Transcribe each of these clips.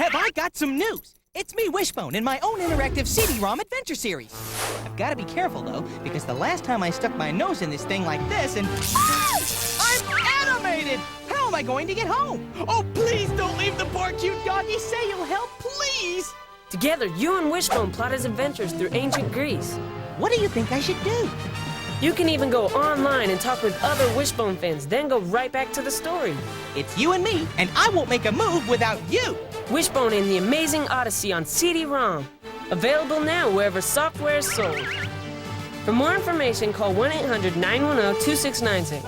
have I got some news. It's me, Wishbone, in my own interactive CD-ROM adventure series. I've got to be careful, though, because the last time I stuck my nose in this thing like this and... I'm animated! How am I going to get home? Oh, please don't leave the poor cute doggy. Say you'll help, please! Together, you and Wishbone plot his adventures through ancient Greece. What do you think I should do? You can even go online and talk with other Wishbone fans, then go right back to the story. It's you and me, and I won't make a move without you! Wishbone and the Amazing Odyssey on CD-ROM. Available now wherever software is sold. For more information, call 1-800-910-2696.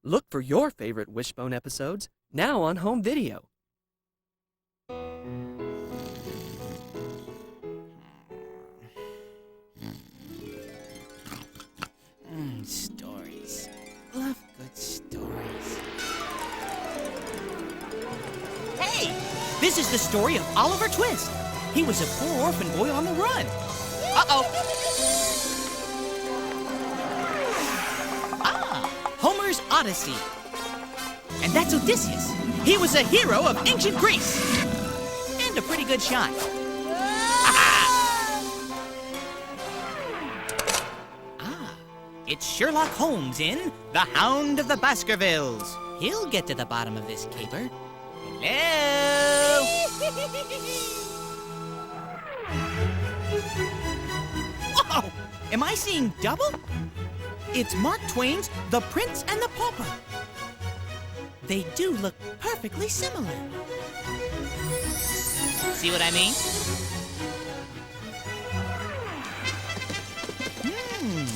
Look for your favorite Wishbone episodes now on home video. Stories. Love good stories. Hey! This is the story of Oliver Twist. He was a poor orphan boy on the run. Uh-oh! Homer's Odyssey. And that's Odysseus. He was a hero of ancient Greece. And a pretty good shot. It's Sherlock Holmes in The Hound of the Baskervilles. He'll get to the bottom of this caper. Hello? Whoa! Am I seeing double? It's Mark Twain's The Prince and the Pauper. They do look perfectly similar. See what I mean?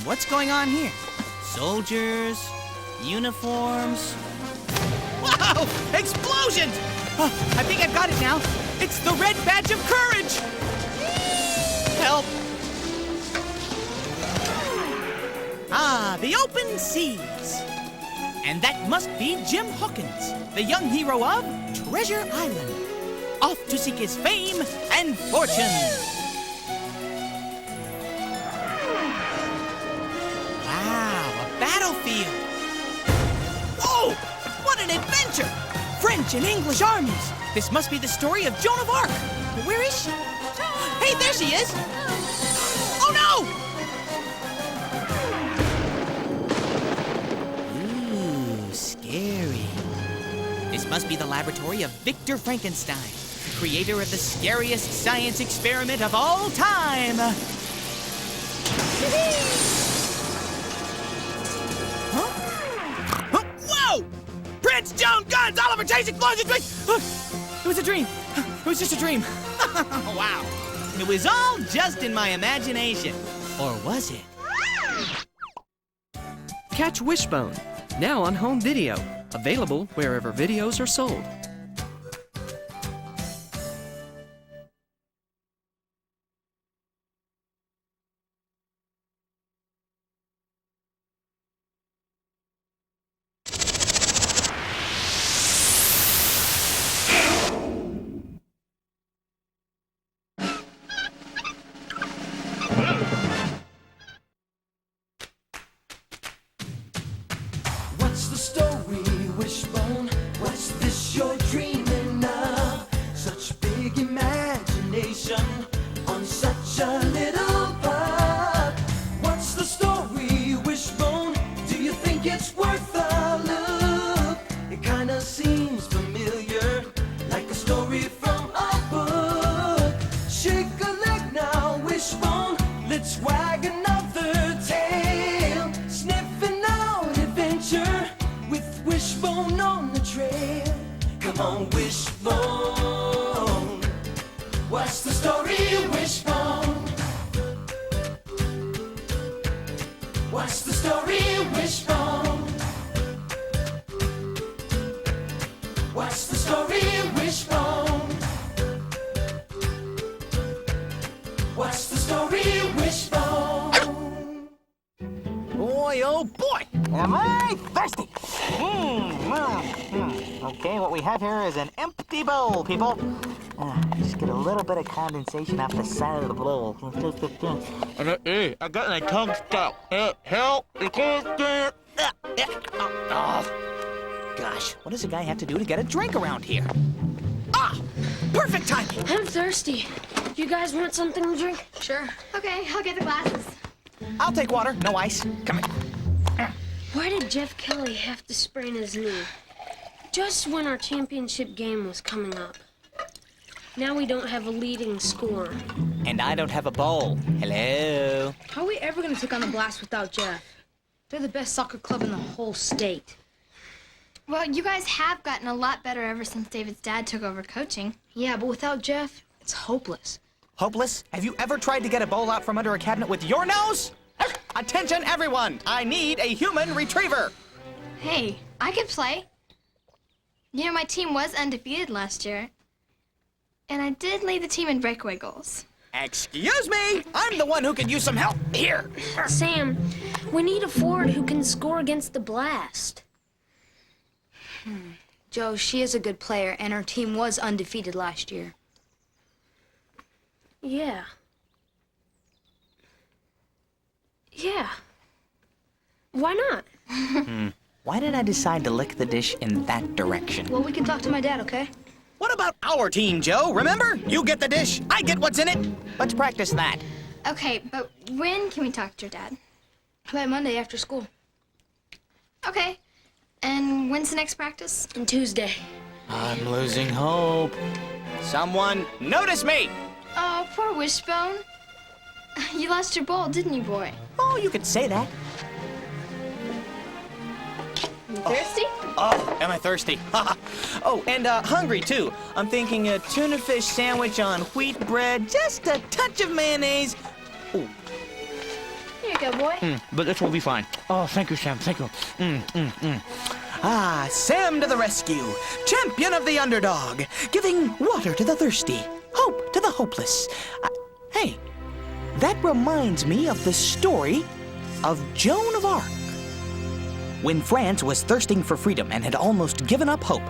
What's going on here? Soldiers, uniforms. Whoa! Explosions! Oh, I think I've got it now. It's the red badge of courage! Help! Ah, the open seas. And that must be Jim Hawkins, the young hero of Treasure Island, off to seek his fame and fortune. Battlefield! Whoa! What an adventure! French and English armies! This must be the story of Joan of Arc! Where is she? Hey, there she is! Oh no! Ooh, scary. This must be the laboratory of Victor Frankenstein, creator of the scariest science experiment of all time! Prince, Joan, guns, Oliver, chase, explosions, it was a dream. It was just a dream. Wow. It was all just in my imagination. Or was it? Catch Wishbone, now on home video. Available wherever videos are sold. What's the story, Wishbone? What's this you're dreaming of? Such big imagination on such a little bud. What's the story, Wishbone? Do you think it's worth a look? It kinda seems familiar, like a story from a book. Shake a leg now, Wishbone. Let's wag another tail. Sniffing out adventure with Wishbone on the trail. Come on, Wishbone. What's the story, Wishbone? What's the story, Wishbone? What's the story, Wishbone? What's the story, Wishbone? Boy, oh boy! Am I thirsty? Okay, what we have here is an empty bowl, people. Just get a little bit of condensation off the side of the bowl. Hey, I got my tongue stuck. Help! You can't get. Oh, gosh, what does a guy have to do to get a drink around here? Ah, perfect timing. I'm thirsty. You guys want something to drink? Sure. Okay, I'll get the glasses. I'll take water, no ice. Come here. Why did Jeff Kelly have to sprain his knee? Just when our championship game was coming up. Now we don't have a leading scorer. And I don't have a bowl. Hello. How are we ever gonna take on the Blast without Jeff? They're the best soccer club in the whole state. Well, you guys have gotten a lot better ever since David's dad took over coaching. Yeah, but without Jeff, it's hopeless. Hopeless? Have you ever tried to get a bowl out from under a cabinet with your nose? Attention, everyone! I need a human retriever. Hey, I could play. You know, my team was undefeated last year. And I did lead the team in breakaway goals. Excuse me! I'm the one who could use some help. Here. Sam, we need a forward who can score against the Blast. Joe, she is a good player, and her team was undefeated last year. Yeah. Yeah. Why not? Why did I decide to lick the dish in that direction? Well, we can talk to my dad, okay? What about our team, Joe? Remember? You get the dish, I get what's in it. Let's practice that. Okay, but when can we talk to your dad? How about Monday after school? Okay. And when's the next practice? On Tuesday. I'm losing hope. Someone notice me! Oh, poor Wishbone. You lost your bowl, didn't you, boy? Oh, you could say that. You thirsty? Oh, am I thirsty? Oh, and hungry, too. I'm thinking a tuna fish sandwich on wheat bread, just a touch of mayonnaise. Ooh. Here you go, boy. But this will be fine. Oh, thank you, Sam. Thank you. Ah, Sam to the rescue. Champion of the underdog. Giving water to the thirsty. Hope to the hopeless. Hey, that reminds me of the story of Joan of Arc. When France was thirsting for freedom and had almost given up hope,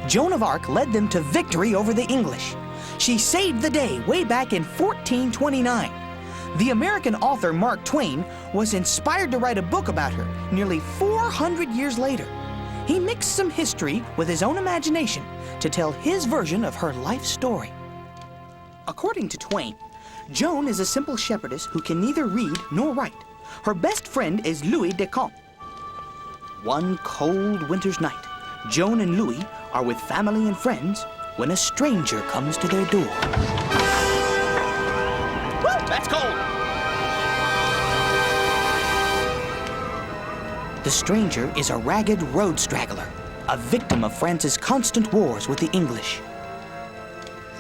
Joan of Arc led them to victory over the English. She saved the day way back in 1429. The American author Mark Twain was inspired to write a book about her nearly 400 years later. He mixed some history with his own imagination to tell his version of her life story. According to Twain, Joan is a simple shepherdess who can neither read nor write. Her best friend is Louis de Camp. One cold winter's night, Joan and Louis are with family and friends when a stranger comes to their door. Woo, that's cold! The stranger is a ragged road straggler, a victim of France's constant wars with the English.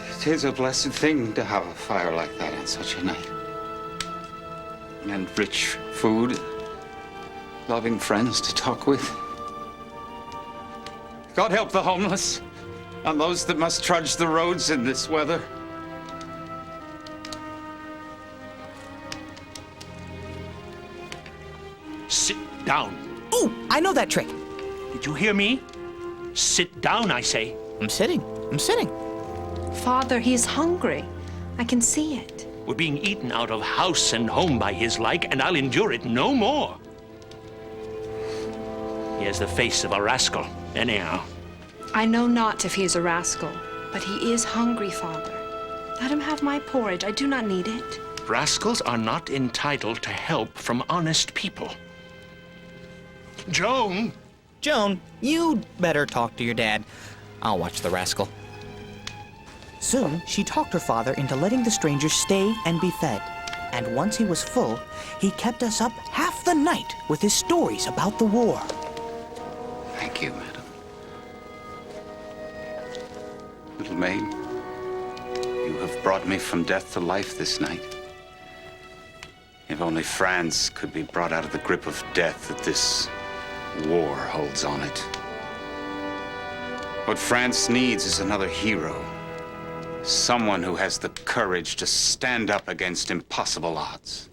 It is a blessed thing to have a fire like that on such a night. And rich food, loving friends to talk with. God help the homeless and those that must trudge the roads in this weather. Sit down. Ooh, I know that trick. Did you hear me? Sit down, I say. I'm sitting. Father, he is hungry. I can see it. We're being eaten out of house and home by his like, and I'll endure it no more. He has the face of a rascal, anyhow. I know not if he is a rascal, but he is hungry, Father. Let him have my porridge. I do not need it. Rascals are not entitled to help from honest people. Joan! Joan, you'd better talk to your dad. I'll watch the rascal. Soon, she talked her father into letting the stranger stay and be fed. And once he was full, he kept us up half the night with his stories about the war. Thank you, madam. Little maid, you have brought me from death to life this night. If only France could be brought out of the grip of death that this war holds on it. What France needs is another hero. Someone who has the courage to stand up against impossible odds.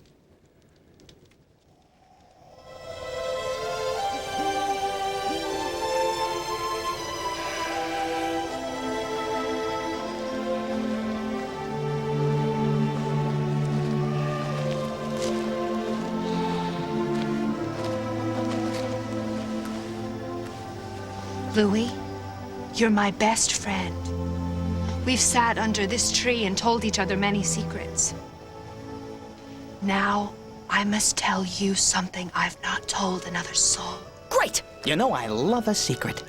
Louis, you're my best friend. We've sat under this tree and told each other many secrets. Now, I must tell you something I've not told another soul. Great! You know I love a secret.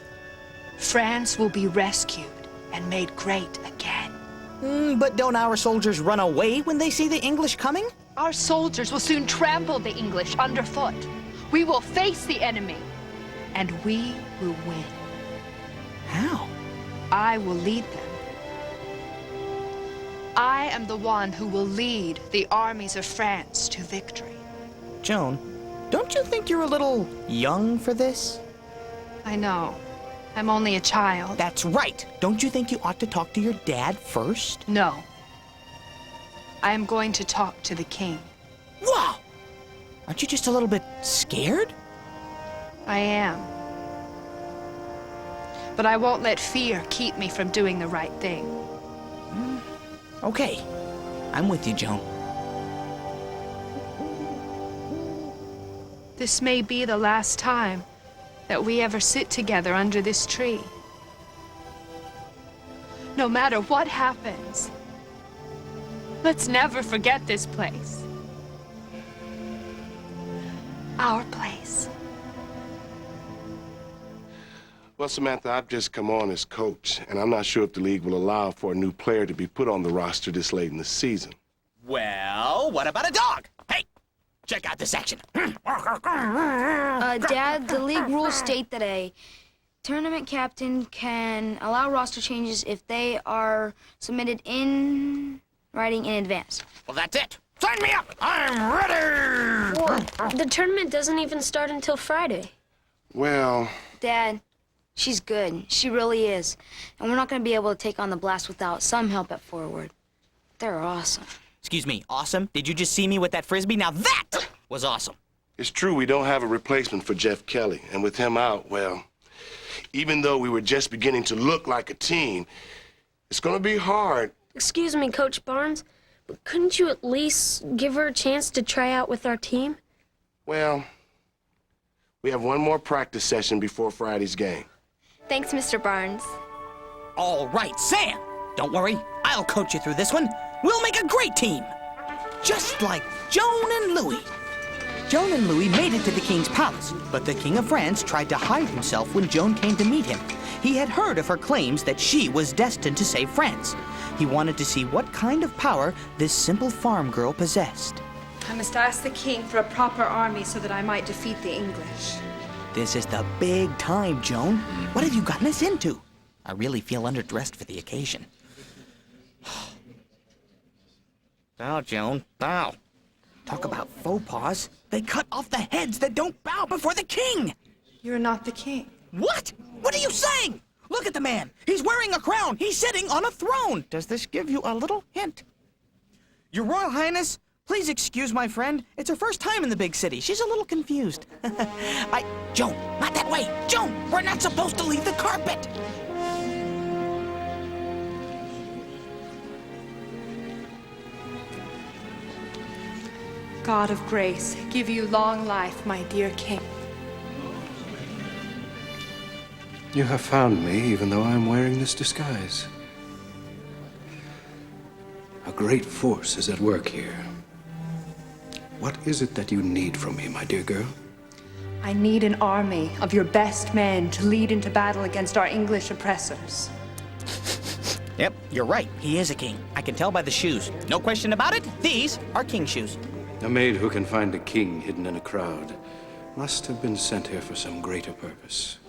France will be rescued and made great again. But don't our soldiers run away when they see the English coming? Our soldiers will soon trample the English underfoot. We will face the enemy, and we will win. How? I will lead them. I am the one who will lead the armies of France to victory. Joan, don't you think you're a little young for this? I know. I'm only a child. That's right. Don't you think you ought to talk to your dad first? No. I am going to talk to the king. Wow! Aren't you just a little bit scared? I am. But I won't let fear keep me from doing the right thing. Okay. I'm with you, Joan. This may be the last time that we ever sit together under this tree. No matter what happens, let's never forget this place. Our place. Well, Samantha, I've just come on as coach, and I'm not sure if the league will allow for a new player to be put on the roster this late in the season. Well, what about a dog? Hey, check out this action. Dad, the league rules state that a tournament captain can allow roster changes if they are submitted in writing in advance. Well, that's it. Sign me up. I'm ready. Well, the tournament doesn't even start until Friday. Well... Dad, she's good. She really is. And we're not going to be able to take on the Blast without some help at forward. They're awesome. Excuse me, awesome? Did you just see me with that frisbee? Now that was awesome. It's true we don't have a replacement for Jeff Kelly, and with him out, well, even though we were just beginning to look like a team, it's going to be hard. Excuse me, Coach Barnes, but couldn't you at least give her a chance to try out with our team? Well, we have one more practice session before Friday's game. Thanks, Mr. Barnes. All right, Sam. Don't worry, I'll coach you through this one. We'll make a great team. Just like Joan and Louis. Joan and Louis made it to the king's palace, but the King of France tried to hide himself when Joan came to meet him. He had heard of her claims that she was destined to save France. He wanted to see what kind of power this simple farm girl possessed. I must ask the king for a proper army so that I might defeat the English. This is the big time, Joan. What have you gotten us into? I really feel underdressed for the occasion. Bow, Joan, bow. Talk about faux pas. They cut off the heads that don't bow before the king. You're not the king. What? What are you saying? Look at the man. He's wearing a crown. He's sitting on a throne. Does this give you a little hint? Your Royal Highness, please excuse my friend. It's her first time in the big city. She's a little confused. Joan, not that way. Joan, we're not supposed to leave the carpet. God of grace, give you long life, my dear king. You have found me, even though I am wearing this disguise. A great force is at work here. What is it that you need from me, my dear girl? I need an army of your best men to lead into battle against our English oppressors. Yep, you're right. He is a king. I can tell by the shoes. No question about it. These are king shoes. A maid who can find a king hidden in a crowd must have been sent here for some greater purpose.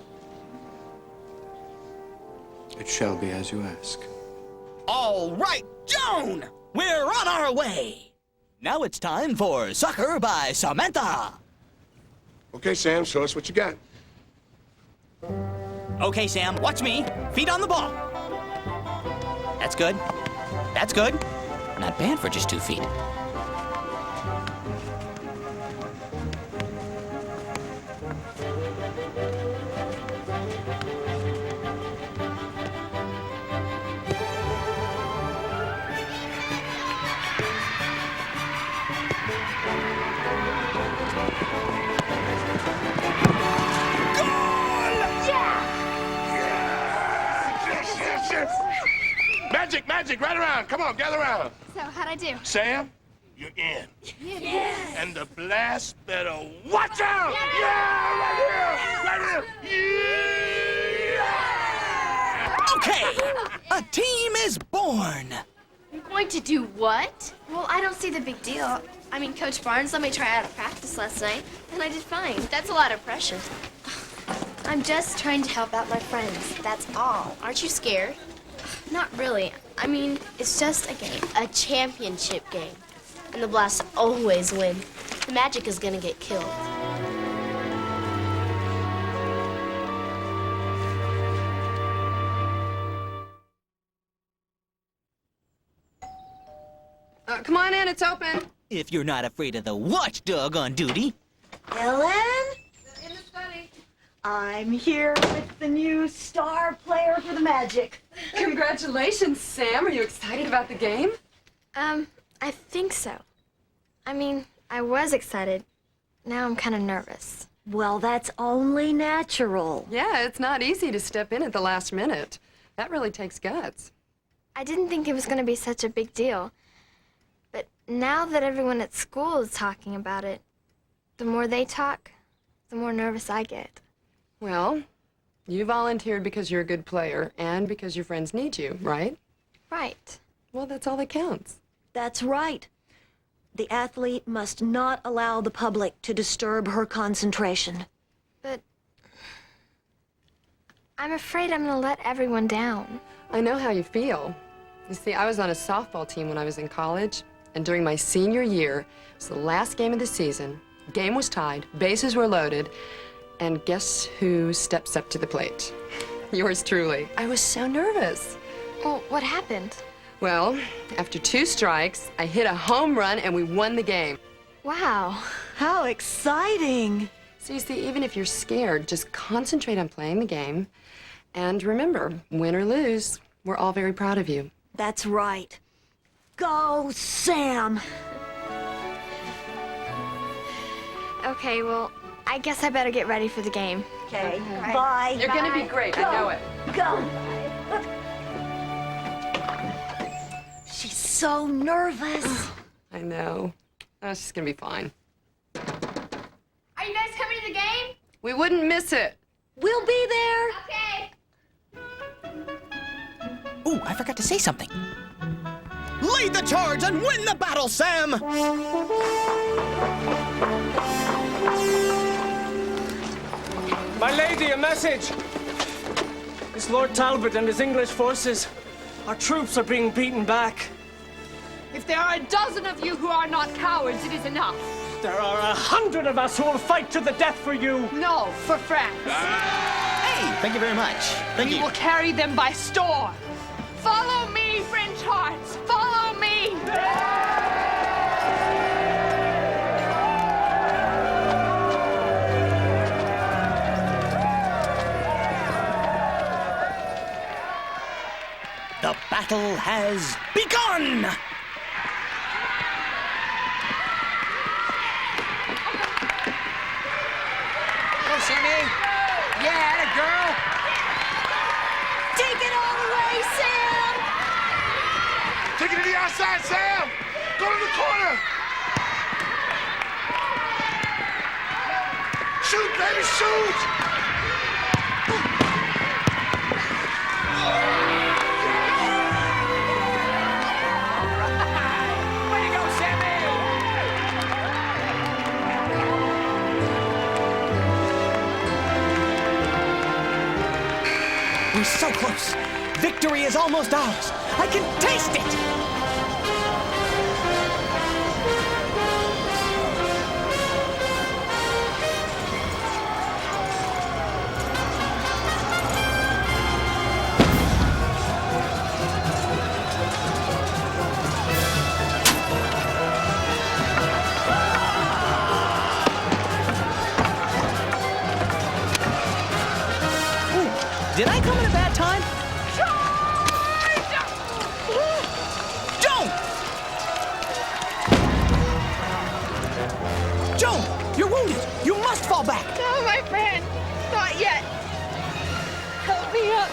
It shall be as you ask. All right, Joan! We're on our way! Now it's time for Soccer by Samantha! Okay, Sam, show us what you got. Okay, Sam, watch me. Feet on the ball. That's good. That's good. Not bad for just 2 feet. magic right around. Come on, gather around. So, how'd I do? Sam, you're in. Yes. And the blast better watch out! Yeah, right here! Yeah! Okay, a team is born. You're going to do what? Well, I don't see the big deal. I mean, Coach Barnes let me try out of practice last night, and I did fine. That's a lot of pressure. I'm just trying to help out my friends. That's all. Aren't you scared? Not really. I mean, it's just a game. A championship game. And the Blasts always win. The Magic is gonna get killed. Come on in, it's open. If you're not afraid of the watchdog on duty. Ellen? In the study. I'm here with the new star player for the Magic. Congratulations, Sam. Are you excited about the game? I think so. I mean, I was excited. Now I'm kind of nervous. Well, that's only natural. Yeah, it's not easy to step in at the last minute. That really takes guts. I didn't think it was going to be such a big deal. But now that everyone at school is talking about it, the more they talk, the more nervous I get. Well, you volunteered because you're a good player and because your friends need you, right? Right. Well, that's all that counts. That's right. The athlete must not allow the public to disturb her concentration. But I'm afraid I'm going to let everyone down. I know how you feel. You see, I was on a softball team when I was in college, and during my senior year, it was the last game of the season. Game was tied, bases were loaded, and guess who steps up to the plate? Yours truly. I was so nervous. Well, what happened? Well, after 2 strikes, I hit a home run and we won the game. Wow. How exciting! So you see, even if you're scared, just concentrate on playing the game. And remember, win or lose, we're all very proud of you. That's right. Go, Sam! Okay, well, I guess I better get ready for the game. Okay, bye. You're gonna be great, I know it. Go! She's so nervous. I know. Oh, she's gonna be fine. Are you guys coming to the game? We wouldn't miss it. We'll be there. Okay. Ooh, I forgot to say something. Lead the charge and win the battle, Sam! My lady, a message. It's Lord Talbot and his English forces. Our troops are being beaten back. If there are a dozen of you who are not cowards, it is enough. There are 100 of us who will fight to the death for you. No, for France. Hey, thank you very much. Thank We you. will carry them by storm. Follow me, French hearts. Follow me. The battle has begun! Go, Sammy! Yeah, atta girl! Take it all the way, Sam! Take it to the outside, Sam! Go to the corner! Shoot, baby, shoot! Way to go, Sammy! We're so close. Victory is almost ours. I can taste it! Did I come at a bad time? Joan! Joan, you're wounded. You must fall back. No, my friend. Not yet. Help me up.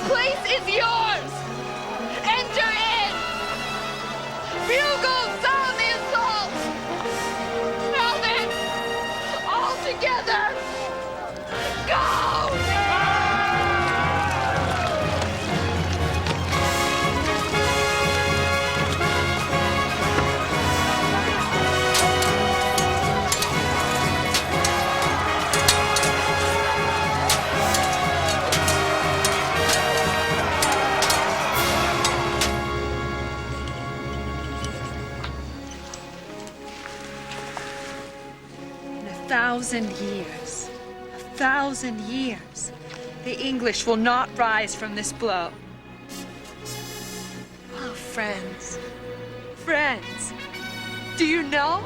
place is yours. Enter in. Bugles sound the assault. Now then, all together, go! A thousand years, the English will not rise from this blow. Oh, friends, do you know?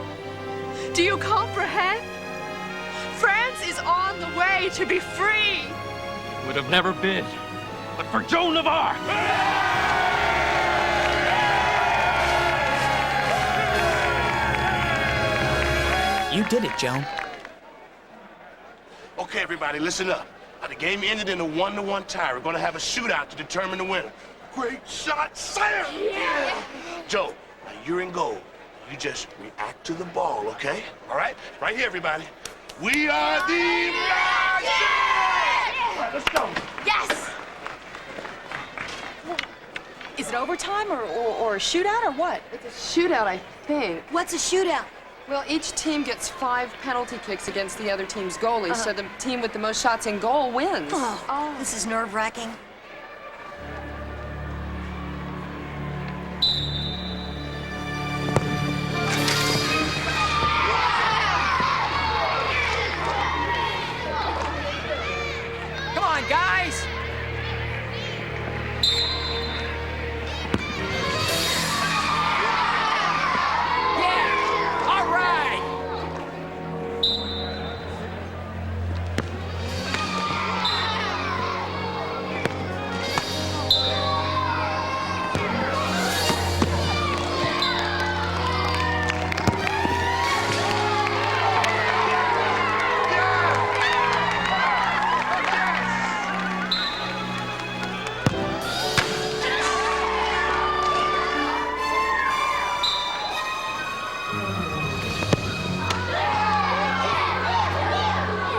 Do you comprehend? France is on the way to be free. Would have never been, but for Joan of Arc. You did it, Joan. Okay, everybody, listen up. The game ended in a 1-1 tie. We're gonna have a shootout to determine the winner. Great shot, Sam! Yeah! Joe, now you're in goal. You just react to the ball, okay? All right? Right here, everybody. We are the Magic! All right, let's go. Yes! Is it overtime or a shootout or what? It's a shootout, I think. What's a shootout? Well, each team gets 5 penalty kicks against the other team's goalie, so the team with the most shots in goal wins. Oh, this is nerve-wracking. Come on, guys!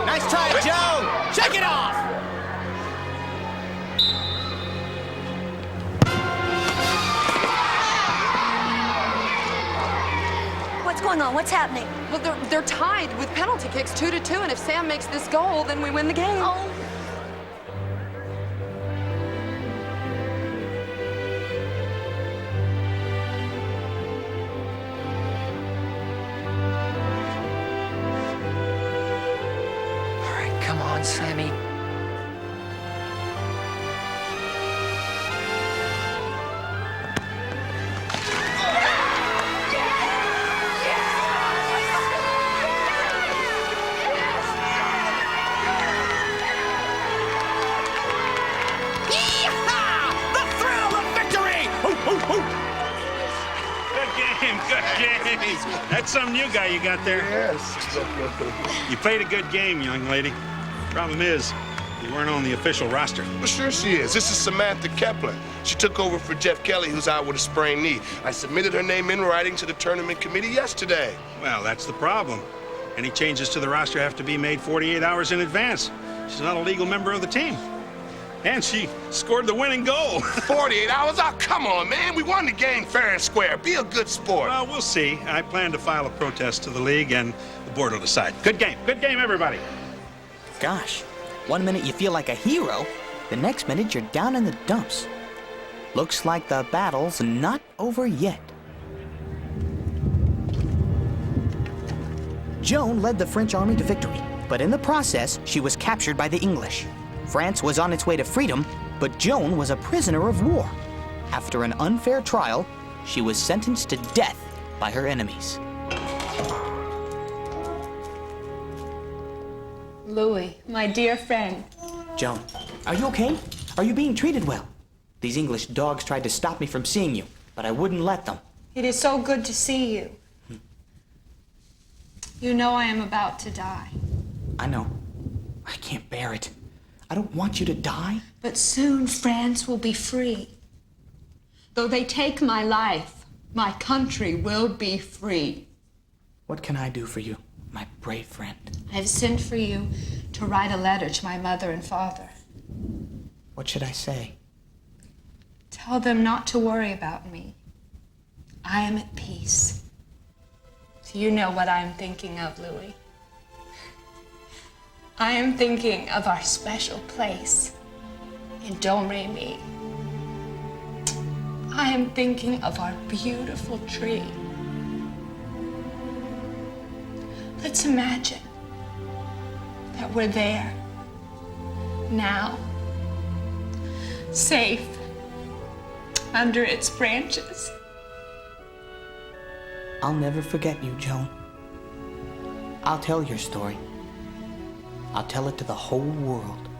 Nice try, Joe! Check it off! What's going on? What's happening? Well, they're tied with penalty kicks 2-2, and if Sam makes this goal, then we win the game. Oh. Come on, Sammy. Good game. That's some new guy you got there. Yes. You played a good game, young lady. Problem is, you weren't on the official roster. Well, sure she is. This is Samantha Kepler. She took over for Jeff Kelly, who's out with a sprained knee. I submitted her name in writing to the tournament committee yesterday. Well, that's the problem. Any changes to the roster have to be made 48 hours in advance. She's not a legal member of the team. And she scored the winning goal. 48 hours? Oh, come on, man. We won the game fair and square. Be a good sport. Well, we'll see. I plan to file a protest to the league, and the board will decide. Good game. Good game, everybody. Gosh, one minute you feel like a hero, the next minute you're down in the dumps. Looks like the battle's not over yet. Joan led the French army to victory, but in the process, she was captured by the English. France was on its way to freedom, but Joan was a prisoner of war. After an unfair trial, she was sentenced to death by her enemies. Louis, my dear friend. Joan, are you okay? Are you being treated well? These English dogs tried to stop me from seeing you, but I wouldn't let them. It is so good to see you. You know I am about to die. I know. I can't bear it. I don't want you to die. But soon France will be free. Though they take my life, my country will be free. What can I do for you, my brave friend? I have sent for you to write a letter to my mother and father. What should I say? Tell them not to worry about me. I am at peace. Do you know what I am thinking of, Louis? I am thinking of our special place in Domremy. I am thinking of our beautiful tree. Let's imagine that we're there, now, safe, under its branches. I'll never forget you, Joan. I'll tell your story. I'll tell it to the whole world.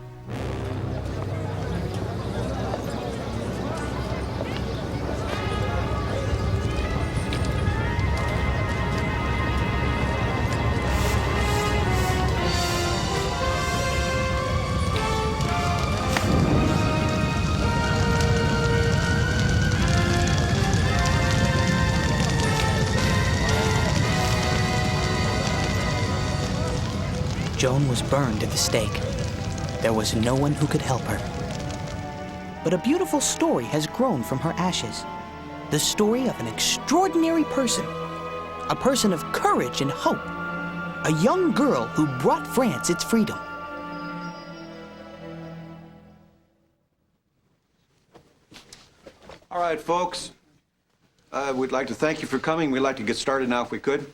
Joan was burned at the stake. There was no one who could help her. But a beautiful story has grown from her ashes. The story of an extraordinary person. A person of courage and hope. A young girl who brought France its freedom. All right, folks. We'd like to thank you for coming. We'd like to get started now if we could.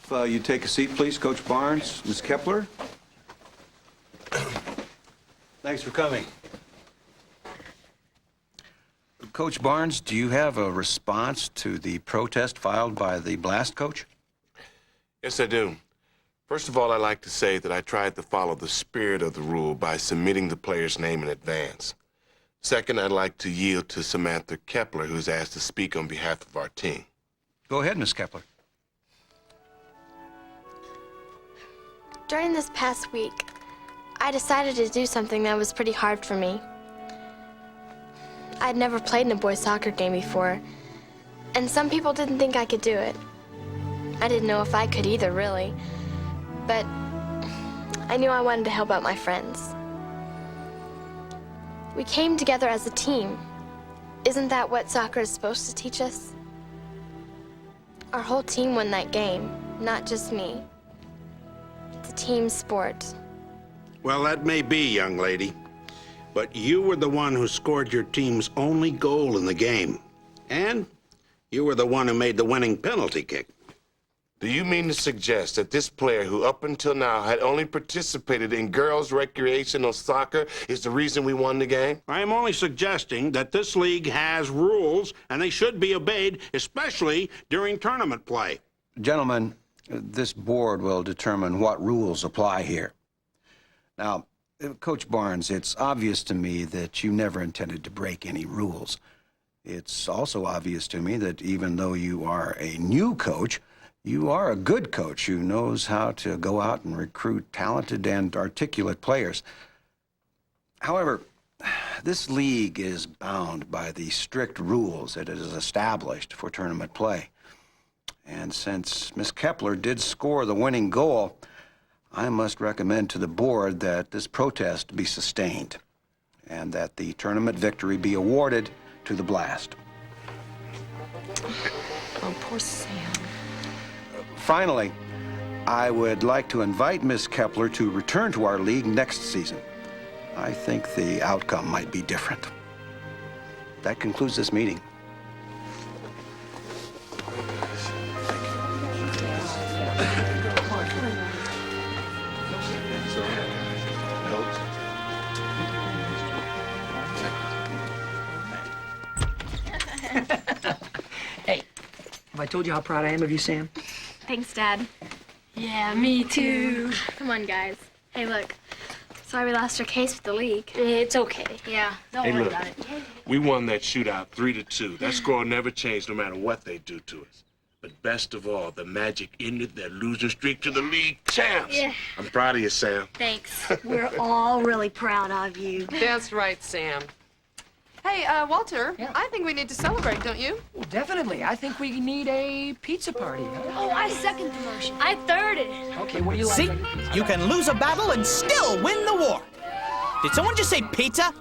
If you take a seat, please, Coach Barnes, Ms. Kepler. Thanks for coming. Coach Barnes, do you have a response to the protest filed by the Blast coach? Yes, I do. First of all, I'd like to say that I tried to follow the spirit of the rule by submitting the player's name in advance. Second, I'd like to yield to Samantha Kepler, who's asked to speak on behalf of our team. Go ahead, Ms. Kepler. During this past week, I decided to do something that was pretty hard for me. I'd never played in a boys' soccer game before, and some people didn't think I could do it. I didn't know if I could either, really, but I knew I wanted to help out my friends. We came together as a team. Isn't that what soccer is supposed to teach us? Our whole team won that game, not just me. It's a team sport. Well, that may be, young lady, but you were the one who scored your team's only goal in the game. And you were the one who made the winning penalty kick. Do you mean to suggest that this player who up until now had only participated in girls' recreational soccer is the reason we won the game? I am only suggesting that this league has rules, and they should be obeyed, especially during tournament play. Gentlemen, this board will determine what rules apply here. Now, Coach Barnes, it's obvious to me that you never intended to break any rules. It's also obvious to me that even though you are a new coach, you are a good coach who knows how to go out and recruit talented and articulate players. However, this league is bound by the strict rules that it has established for tournament play. And since Miss Kepler did score the winning goal, I must recommend to the board that this protest be sustained and that the tournament victory be awarded to the Blast. Oh, poor Sam. Finally, I would like to invite Miss Kepler to return to our league next season. I think the outcome might be different. That concludes this meeting. Hey, have I told you how proud I am of you, Sam? Thanks, Dad. Yeah, me too. Come on, guys. Hey, look. Sorry we lost our case with the league. It's okay. Yeah, don't Hey, worry look. about it. We won that shootout 3-2. That score never changed no matter what they do to us. But best of all, the Magic ended their losing streak to the league champs. Yeah. I'm proud of you, Sam. Thanks. We're all really proud of you. That's right, Sam. Hey, Walter, I think we need to celebrate, don't you? Well, definitely. I think we need a pizza party. Huh? Oh, I second the motion. I third it. Okay, what do you like? See? You can lose a battle and still win the war. Did someone just say pizza?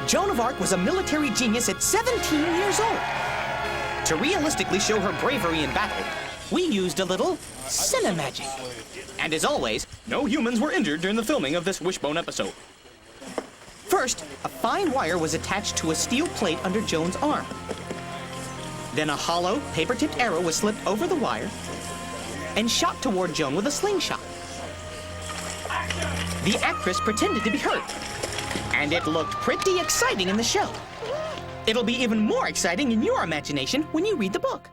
Joan of Arc was a military genius at 17 years old. To realistically show her bravery in battle, we used a little cinemagic. And as always, no humans were injured during the filming of this Wishbone episode. First, a fine wire was attached to a steel plate under Joan's arm. Then a hollow, paper-tipped arrow was slipped over the wire and shot toward Joan with a slingshot. The actress pretended to be hurt, and it looked pretty exciting in the show. It'll be even more exciting in your imagination when you read the book.